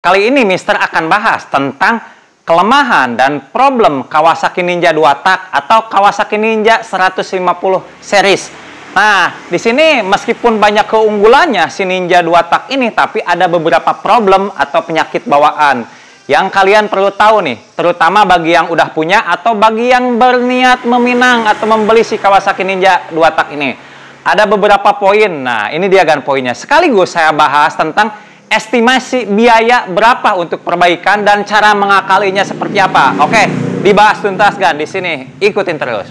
Kali ini Mister akan bahas tentang kelemahan dan problem Kawasaki Ninja 2 tak atau Kawasaki Ninja 150 series. Nah, di sini meskipun banyak keunggulannya si Ninja 2 tak ini, tapi ada beberapa problem atau penyakit bawaan yang kalian perlu tahu nih, terutama bagi yang udah punya atau bagi yang berniat meminang atau membeli si Kawasaki Ninja 2 tak ini. Ada beberapa poin. Nah, ini dia kan poinnya. Sekaligus saya bahas tentang estimasi biaya berapa untuk perbaikan dan cara mengakalinya seperti apa. Oke, dibahas tuntas kan di sini. Ikutin terus.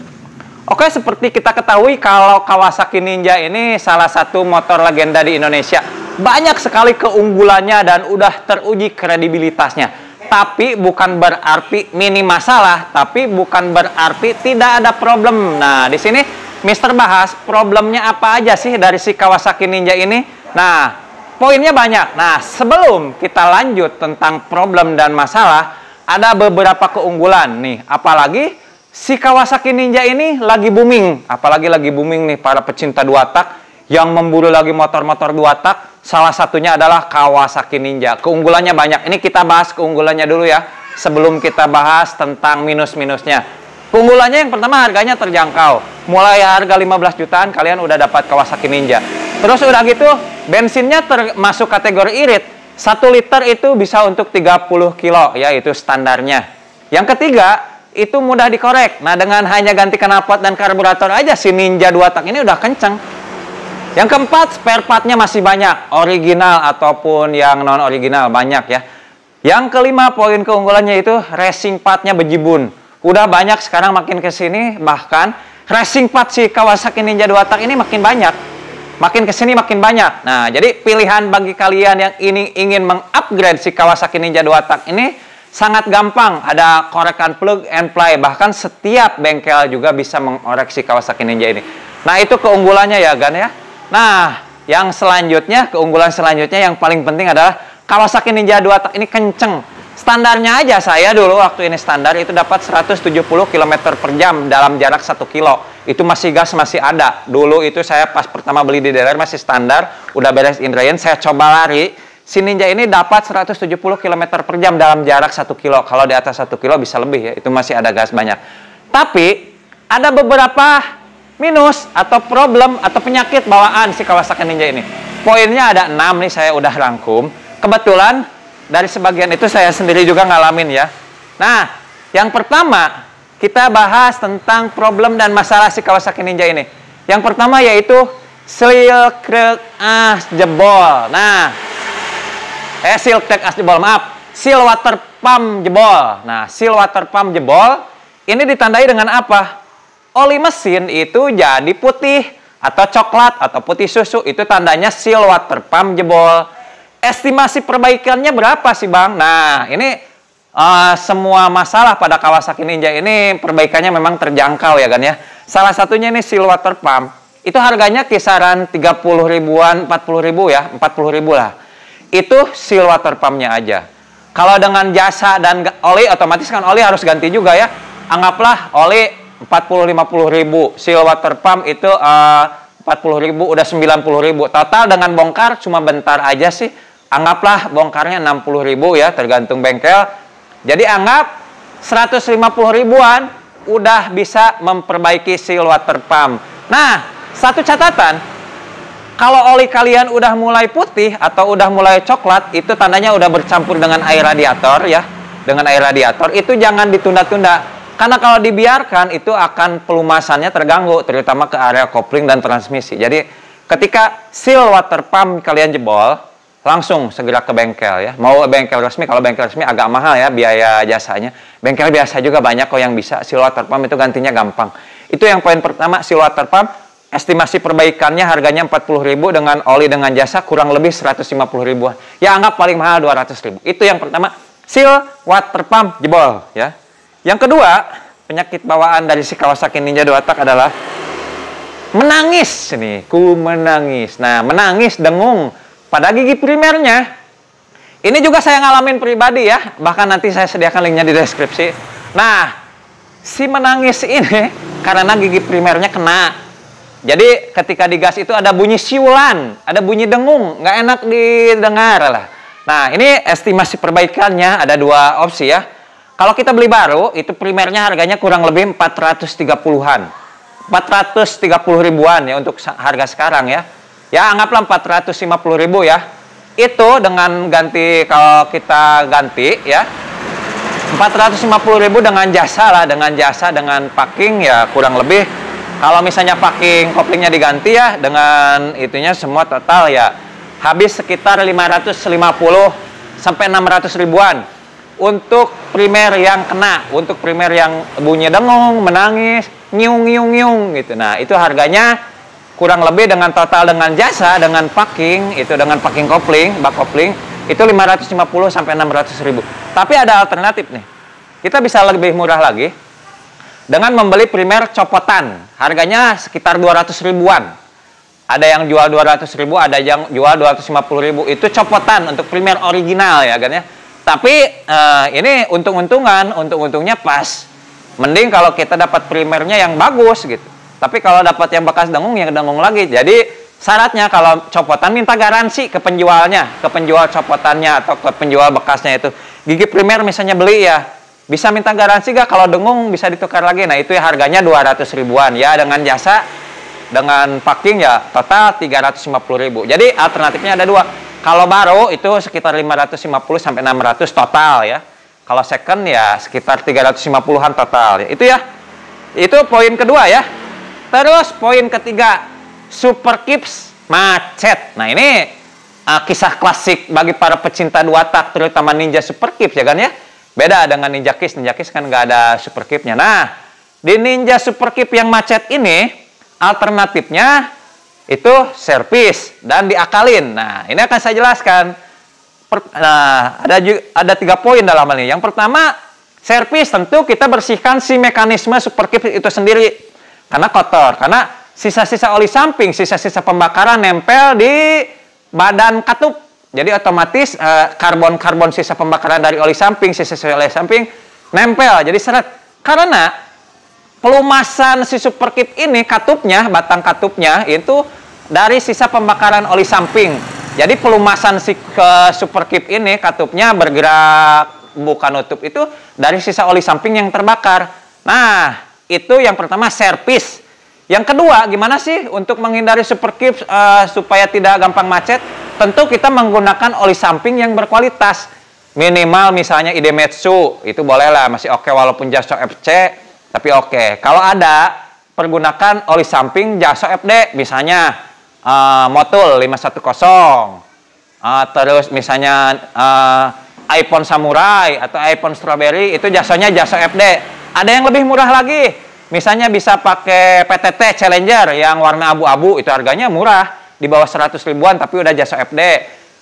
Oke, seperti kita ketahui kalau Kawasaki Ninja ini salah satu motor legenda di Indonesia. Banyak sekali keunggulannya dan udah teruji kredibilitasnya. Tapi bukan berarti minim masalah, tapi bukan berarti tidak ada problem. Nah, di sini Mister bahas problemnya apa aja sih dari si Kawasaki Ninja ini. Nah, poinnya banyak. Nah, sebelum kita lanjut tentang problem dan masalah, ada beberapa keunggulan nih. Apalagi si Kawasaki Ninja ini lagi booming. Apalagi lagi booming nih para pecinta 2 tak yang memburu lagi motor-motor 2 tak. Salah satunya adalah Kawasaki Ninja. Keunggulannya banyak. Ini kita bahas keunggulannya dulu ya, sebelum kita bahas tentang minus-minusnya. Keunggulannya yang pertama, harganya terjangkau. Mulai harga 15 jutaan kalian udah dapat Kawasaki Ninja. Terus udah gitu, bensinnya termasuk kategori irit. 1 liter itu bisa untuk 30 kilo, ya itu standarnya. Yang ketiga, itu mudah dikorek. Nah, dengan hanya ganti knalpot dan karburator aja, si Ninja 2 tak ini udah kenceng. Yang keempat, spare partnya masih banyak. Original ataupun yang non-original, banyak ya. Yang kelima, poin keunggulannya itu racing partnya bejibun. Udah banyak sekarang, makin kesini, bahkan racing part si Kawasaki Ninja 2 tak ini makin banyak. Makin kesini makin banyak. Nah, jadi pilihan bagi kalian yang ingin mengupgrade si Kawasaki Ninja 2 tak ini sangat gampang. Ada korekan plug and play. Bahkan setiap bengkel juga bisa mengorek si Kawasaki Ninja ini. Nah, itu keunggulannya ya, Gan ya. Nah, yang selanjutnya, keunggulan selanjutnya yang paling penting adalah Kawasaki Ninja 2 tak ini kenceng. Standarnya aja saya dulu waktu ini standar itu dapat 170 km per jam dalam jarak 1 kilo. Itu masih gas masih ada. Dulu itu saya pas pertama beli di dealer masih standar, udah beres indrayan, saya coba lari. Si Ninja ini dapat 170 km per jam dalam jarak 1 kilo. Kalau di atas 1 kilo bisa lebih ya, itu masih ada gas banyak. Tapi ada beberapa minus atau problem atau penyakit bawaan si Kawasaki Ninja ini. Poinnya ada 6 nih, saya udah rangkum. Kebetulan dari sebagian itu saya sendiri juga ngalamin ya. Nah, yang pertama kita bahas tentang problem dan masalah si Kawasaki Ninja ini. Yang pertama yaitu seal crack as jebol. Nah, seal crack as jebol, maaf. Seal water pump jebol. Nah, seal water pump jebol ini ditandai dengan apa? Oli mesin itu jadi putih atau coklat atau putih susu. Itu tandanya seal water pump jebol. Estimasi perbaikannya berapa sih, Bang? Nah, ini semua masalah pada Kawasaki Ninja ini perbaikannya memang terjangkau ya kan ya. Salah satunya ini seal water pump. Itu harganya kisaran 30 ribuan, 40 ribu ya, 40 ribu lah. Itu seal water pumpnya aja. Kalau dengan jasa dan oli, otomatis kan oli harus ganti juga ya. Anggaplah oli 40-50 ribu. Seal water pump itu 40 ribu, udah 90 ribu. Total dengan bongkar cuma bentar aja sih. Anggaplah bongkarnya 60 ribu ya, tergantung bengkel. Jadi anggap 150 ribuan udah bisa memperbaiki seal water pump. Nah, satu catatan, kalau oli kalian udah mulai putih atau udah mulai coklat, itu tandanya udah bercampur dengan air radiator ya. Dengan air radiator, itu jangan ditunda-tunda. Karena kalau dibiarkan, itu akan pelumasannya terganggu, terutama ke area kopling dan transmisi. Jadi, ketika seal water pump kalian jebol, langsung segera ke bengkel ya. Mau bengkel resmi, kalau bengkel resmi agak mahal ya biaya jasanya. Bengkel biasa juga banyak kok yang bisa. Seal water pump itu gantinya gampang. Itu yang poin pertama, seal water pump. Estimasi perbaikannya harganya 40 ribu dengan oli dengan jasa kurang lebih 150 ribuan. Ya anggap paling mahal 200 ribu. Itu yang pertama, seal water pump jebol ya. Yang kedua, penyakit bawaan dari si Kawasaki Ninja 2 tak adalah menangis nih. Ku menangis. Nah, menangis dengung pada gigi primernya. Ini juga saya ngalamin pribadi ya. Bahkan nanti saya sediakan linknya di deskripsi. Nah, si menangis ini karena gigi primernya kena. Jadi ketika digas itu ada bunyi siulan, ada bunyi dengung, nggak enak didengar lah. Nah, ini estimasi perbaikannya ada dua opsi ya. Kalau kita beli baru, itu primernya harganya kurang lebih 430-an. 430 ribuan ya untuk harga sekarang ya. Ya, anggaplah 450 ribu ya. Itu dengan ganti, kalau kita ganti ya, 450 ribu dengan jasa lah, dengan packing ya kurang lebih. Kalau misalnya packing koplingnya diganti ya, dengan itunya semua total ya habis sekitar 550 sampai 600 ribuan untuk primer yang kena, untuk primer yang bunyi dengung, menangis, nyiung gitu. Nah, itu harganya kurang lebih dengan total dengan jasa, dengan packing, itu dengan packing kopling, bak kopling, itu 550 sampai 600 ribu. Tapi ada alternatif nih. Kita bisa lebih murah lagi dengan membeli primer copotan. Harganya sekitar 200 ribuan. Ada yang jual 200 ribu, ada yang jual 250 ribu. Itu copotan untuk primer original ya kan ya. Tapi ini untung-untungnya pas. Mending kalau kita dapat primernya yang bagus gitu. Tapi kalau dapat yang bekas dengung, yang dengung lagi. Jadi syaratnya kalau copotan minta garansi ke penjualnya, ke penjual copotannya atau ke penjual bekasnya itu. Gigi primer misalnya beli ya, bisa minta garansi gak kalau dengung bisa ditukar lagi. Nah, itu ya harganya 200 ribuan ya, dengan jasa, dengan packing ya total 350 ribu. Jadi alternatifnya ada dua. Kalau baru itu sekitar 550 sampai 600 total ya. Kalau second ya sekitar 350-an total ya. Itu ya. Itu poin kedua ya. Terus poin ketiga, Super Kips macet. Nah, ini kisah klasik bagi para pecinta dua tak, terutama Ninja Super Kips ya kan ya. Beda dengan Ninja Kiss. Ninja Kiss kan nggak ada Super Kipnya. Nah, di Ninja Super Kip yang macet ini alternatifnya itu servis dan diakalin. Nah, ini akan saya jelaskan. Ada 3 poin dalam hal ini. Yang pertama, servis tentu kita bersihkan si mekanisme Super Kip itu sendiri. Karena kotor. Karena sisa-sisa oli samping, sisa-sisa pembakaran nempel di badan katup. Jadi otomatis karbon sisa pembakaran dari oli samping, sisa-sisa oli samping nempel. Jadi seret. Karena pelumasan si Super Kip ini, katupnya, batang katupnya itu dari sisa pembakaran oli samping. Jadi pelumasan si ke Super Kip ini, katupnya bergerak buka nutup itu dari sisa oli samping yang terbakar. Nah, itu yang pertama, servis. Yang kedua, gimana sih untuk menghindari Super Kip supaya tidak gampang macet? Tentu kita menggunakan oli samping yang berkualitas. Minimal misalnya Idemitsu, itu bolehlah, masih oke walaupun Jaso FC. Tapi oke, kalau ada pergunakan oli samping Jaso FD, misalnya Motul 510, terus misalnya iPhone Samurai atau iPhone Strawberry, itu jasanya Jaso FD. Ada yang lebih murah lagi, misalnya bisa pakai PTT Challenger yang warna abu-abu, itu harganya murah, di bawah 100 ribuan tapi udah Jaso FD.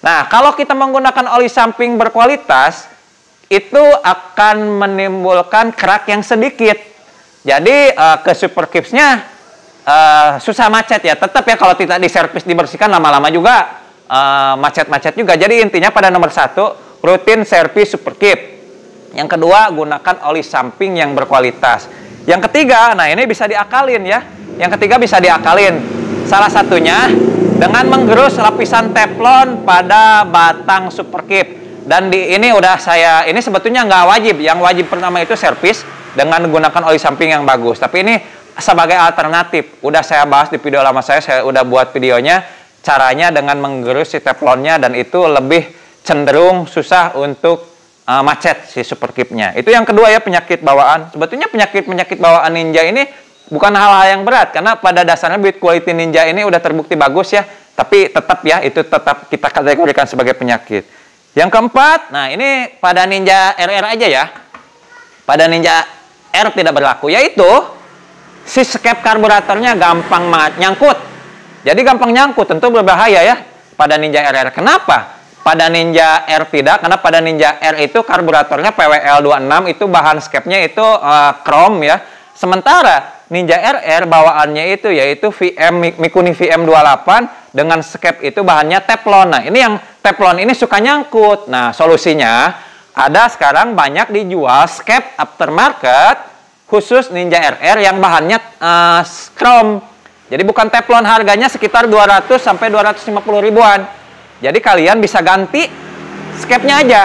Nah, kalau kita menggunakan oli samping berkualitas, itu akan menimbulkan kerak yang sedikit. Jadi ke Super Kipsnya susah macet ya. Tetap ya kalau tidak diservis, dibersihkan, lama-lama juga macet-macet juga. Jadi intinya pada nomor 1, rutin servis Super Kip. Yang kedua, gunakan oli samping yang berkualitas. Yang ketiga, nah ini bisa diakalin ya. Yang ketiga bisa diakalin. Salah satunya dengan menggerus lapisan teflon pada batang Super Kip. Dan ini udah ini sebetulnya nggak wajib. Yang wajib pertama itu servis dengan menggunakan oli samping yang bagus. Tapi ini sebagai alternatif. Udah saya bahas di video lama saya udah buat videonya. Caranya dengan menggerus si teflonnya, dan itu lebih cenderung susah untuk macet si Super Kipnya. Itu yang kedua ya, penyakit bawaan. Sebetulnya penyakit bawaan Ninja ini bukan hal-hal yang berat. Karena pada dasarnya build quality Ninja ini udah terbukti bagus ya. Tapi tetap ya, itu tetap kita kategorikan sebagai penyakit. Yang keempat, nah ini pada Ninja RR aja ya. Pada Ninja R tidak berlaku, yaitu si skep karburatornya gampang nyangkut. Jadi gampang nyangkut, tentu berbahaya ya pada Ninja RR. Kenapa? Pada Ninja R tidak, karena pada Ninja R itu karburatornya PWL26, itu bahan skepnya itu krom ya. Sementara Ninja RR bawaannya itu yaitu Mikuni VM28 dengan skep itu bahannya teflon. Nah, ini yang teflon ini suka nyangkut. Nah, solusinya ada sekarang banyak dijual skep aftermarket khusus Ninja RR yang bahannya krom. Jadi bukan teflon, harganya sekitar 200 sampai 250 ribuan. Jadi kalian bisa ganti skepnya aja,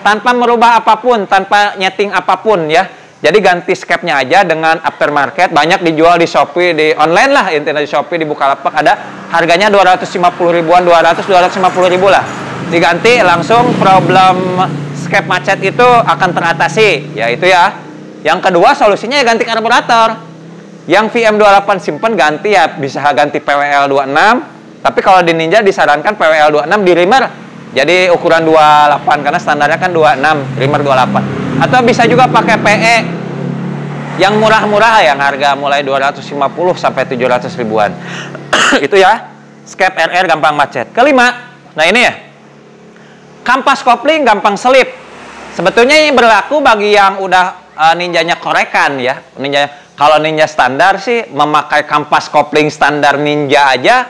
tanpa merubah apapun, tanpa nyeting apapun ya. Jadi ganti skepnya aja dengan aftermarket, banyak dijual di Shopee, di online lah, internet di Shopee, di Bukalapak ada, harganya 250 ribuan, 250 ribu lah. Diganti langsung problem skep macet itu akan teratasi, ya itu ya. Yang kedua solusinya ya ganti karburator. Yang VM28 simpen ganti ya bisa ganti PWL 26, tapi kalau di Ninja disarankan PWL 26 di reamer. Jadi ukuran 28 karena standarnya kan 26, reamer 28. Atau bisa juga pakai PE yang murah-murah yang harga mulai 250 sampai 700 ribuan. Itu ya. Skep RR gampang macet. Kelima, nah ini ya. Kampas kopling gampang selip. Sebetulnya ini berlaku bagi yang udah ninjanya korekan ya. Kalau ninja standar sih memakai kampas kopling standar ninja aja,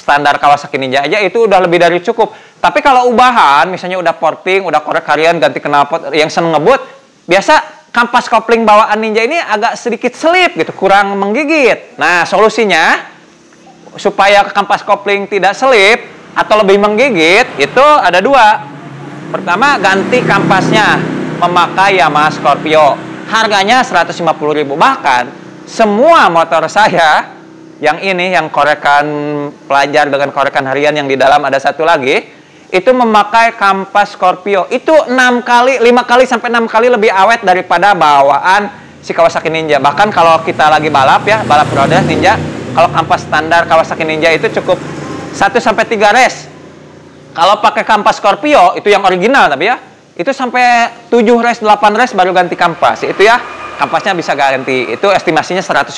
standar Kawasaki Ninja aja itu udah lebih dari cukup. Tapi kalau ubahan, misalnya udah porting, udah korek harian, ganti knalpot, yang seneng ngebut, biasa kampas kopling bawaan Ninja ini agak sedikit selip gitu, kurang menggigit. Nah, solusinya supaya kampas kopling tidak selip atau lebih menggigit itu ada dua. Pertama, ganti kampasnya memakai Yamaha Scorpio. Harganya 150.000. Bahkan semua motor saya yang ini, yang korekan pelajar dengan korekan harian yang di dalam ada satu lagi, itu memakai kampas Scorpio. Itu 5 kali sampai 6 kali lebih awet daripada bawaan si Kawasaki Ninja. Bahkan kalau kita lagi balap ya, balap roda Ninja, kalau kampas standar Kawasaki Ninja itu cukup 1 sampai 3 race. Kalau pakai kampas Scorpio, itu yang original tapi ya, itu sampai 7 race, 8 race baru ganti kampas. Itu ya, kampasnya bisa ganti. Itu estimasinya 150.000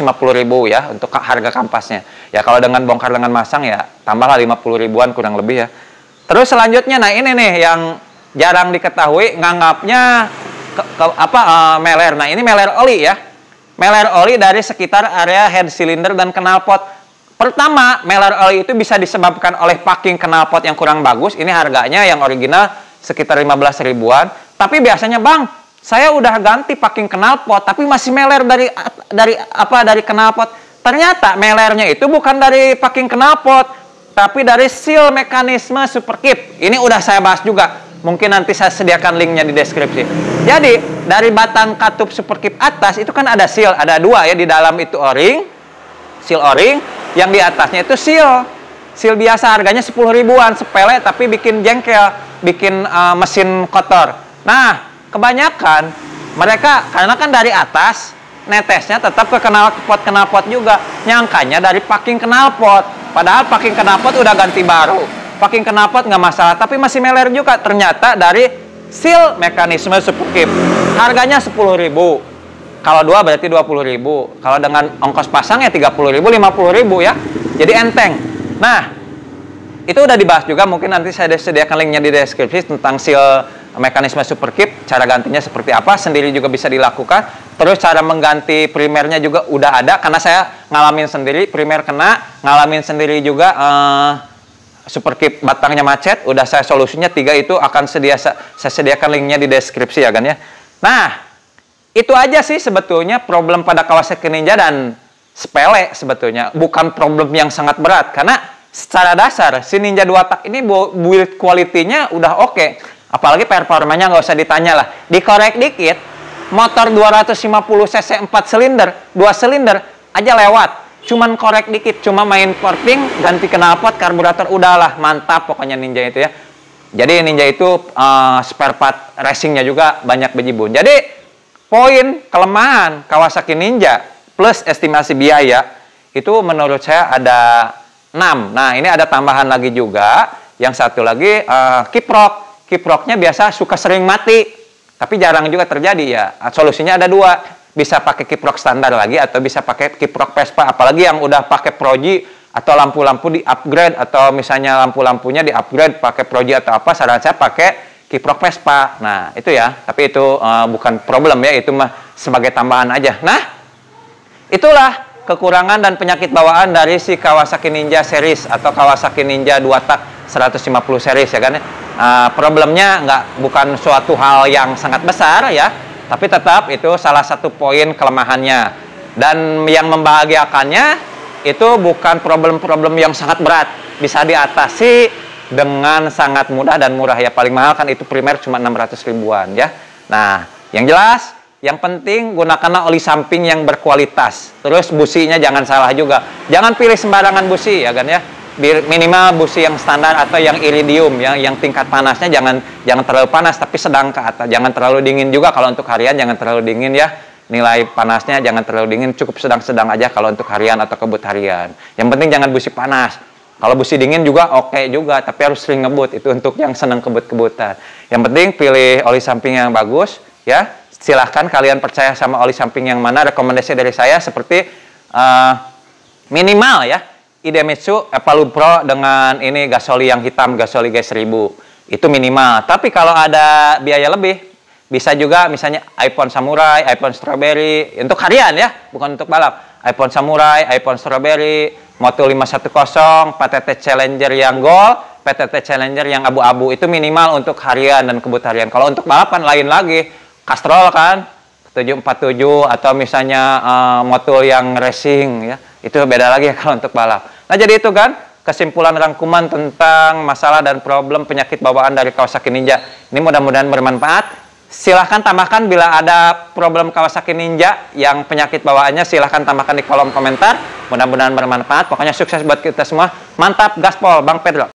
ya untuk harga kampasnya. Ya kalau dengan bongkar dengan masang ya tambahlah 50 ribuan kurang lebih ya. Terus selanjutnya, nah ini nih yang jarang diketahui, nganggapnya meler. Nah ini meler oli ya. Meler oli dari sekitar area head cylinder dan knalpot. Pertama, meler oli itu bisa disebabkan oleh packing knalpot yang kurang bagus. Ini harganya yang original sekitar 15 ribuan. Tapi biasanya bang, saya udah ganti packing knalpot, tapi masih meler dari knalpot. Ternyata melernya itu bukan dari packing knalpot, tapi dari seal mekanisme superkip. Ini udah saya bahas juga. Mungkin nanti saya sediakan linknya di deskripsi. Jadi, dari batang katup superkip atas itu kan ada seal. Ada dua ya, di dalam itu o-ring. Seal o-ring. Yang di atasnya itu seal. Seal biasa harganya 10 ribuan. Sepele tapi bikin jengkel. Bikin mesin kotor. Nah, kebanyakan mereka, karena kan dari atas, netesnya tetap ke knalpot juga. Nyangkanya dari packing knalpot. Padahal packing knalpot udah ganti baru. Packing knalpot nggak masalah, tapi masih meler juga. Ternyata dari seal mekanisme superkip. Harganya 10.000. Kalau dua berarti 20.000. Kalau dengan ongkos pasang ya 30.000, 50.000 ya. Jadi enteng. Nah, itu udah dibahas juga. Mungkin nanti saya sediakan linknya di deskripsi tentang seal mekanisme superkip, cara gantinya seperti apa, sendiri juga bisa dilakukan. Terus cara mengganti primernya juga udah ada, karena saya ngalamin sendiri, primer kena, ngalamin sendiri juga superkip batangnya macet, udah saya solusinya 3 itu akan saya sediakan linknya di deskripsi ya kan ya. Nah, itu aja sih sebetulnya problem pada Kawasaki Ninja, dan sepele sebetulnya, bukan problem yang sangat berat, karena secara dasar si Ninja 2 tak ini build quality-nya udah oke. Apalagi performanya nggak usah ditanya lah. Dikorek dikit, motor 250 cc 4 silinder, 2 silinder aja lewat. Cuman korek dikit, cuma main porting, ganti knalpot, karburator, udahlah mantap pokoknya Ninja itu ya. Jadi Ninja itu spare part racingnya juga banyak bejibun. Jadi poin kelemahan Kawasaki Ninja plus estimasi biaya itu menurut saya ada 6. Nah ini ada tambahan lagi juga. Yang satu lagi kiprok. Kiproknya biasa suka sering mati, tapi jarang juga terjadi ya. Solusinya ada 2, bisa pakai kiprok standar lagi atau bisa pakai kiprok Vespa. Apalagi yang udah pakai Proji atau lampu-lampu di upgrade, atau misalnya lampu-lampunya di upgrade pakai Proji atau apa, saran saya pakai kiprok Vespa. Nah itu ya, tapi itu bukan problem ya, itu mah sebagai tambahan aja. Nah itulah kekurangan dan penyakit bawaan dari si Kawasaki Ninja series atau Kawasaki Ninja 2 tak 150 series ya kan ya. Problemnya bukan suatu hal yang sangat besar ya, tapi tetap itu salah satu poin kelemahannya. Dan yang membahagiakannya itu bukan problem-problem yang sangat berat, bisa diatasi dengan sangat mudah dan murah ya. Paling mahal kan itu primer cuma 600 ribuan ya. Nah, yang jelas, yang penting gunakanlah oli samping yang berkualitas. Terus businya jangan salah juga. Jangan pilih sembarangan busi ya kan ya. Minimal busi yang standar atau yang iridium ya, yang tingkat panasnya jangan terlalu panas tapi sedang ke atas. Jangan terlalu dingin juga. Kalau untuk harian jangan terlalu dingin ya. Nilai panasnya jangan terlalu dingin, cukup sedang-sedang aja kalau untuk harian atau kebut harian. Yang penting jangan busi panas. Kalau busi dingin juga oke juga, tapi harus sering ngebut. Itu untuk yang senang kebut-kebutan. Yang penting pilih oli samping yang bagus ya. Silahkan kalian percaya sama oli samping yang mana. Rekomendasi dari saya seperti minimal ya Idemitsu Evaluate Pro dengan ini gasoli yang hitam, gasoli G1000. Itu minimal. Tapi kalau ada biaya lebih, bisa juga misalnya iPhone Samurai, iPhone Strawberry, untuk harian ya, bukan untuk balap. iPhone Samurai, iPhone Strawberry, Moto 510, PTT Challenger yang gold, PTT Challenger yang abu-abu, itu minimal untuk harian dan kebut harian. Kalau untuk balapan lain lagi, Castrol kan, 747 atau misalnya Moto yang racing ya, itu beda lagi ya kalau untuk balap. Nah jadi itu kan kesimpulan rangkuman tentang masalah dan problem penyakit bawaan dari Kawasaki Ninja. Ini mudah-mudahan bermanfaat. Silahkan tambahkan bila ada problem Kawasaki Ninja yang penyakit bawaannya, silahkan tambahkan di kolom komentar. Mudah-mudahan bermanfaat. Pokoknya sukses buat kita semua. Mantap, gaspol, Bang Pedro.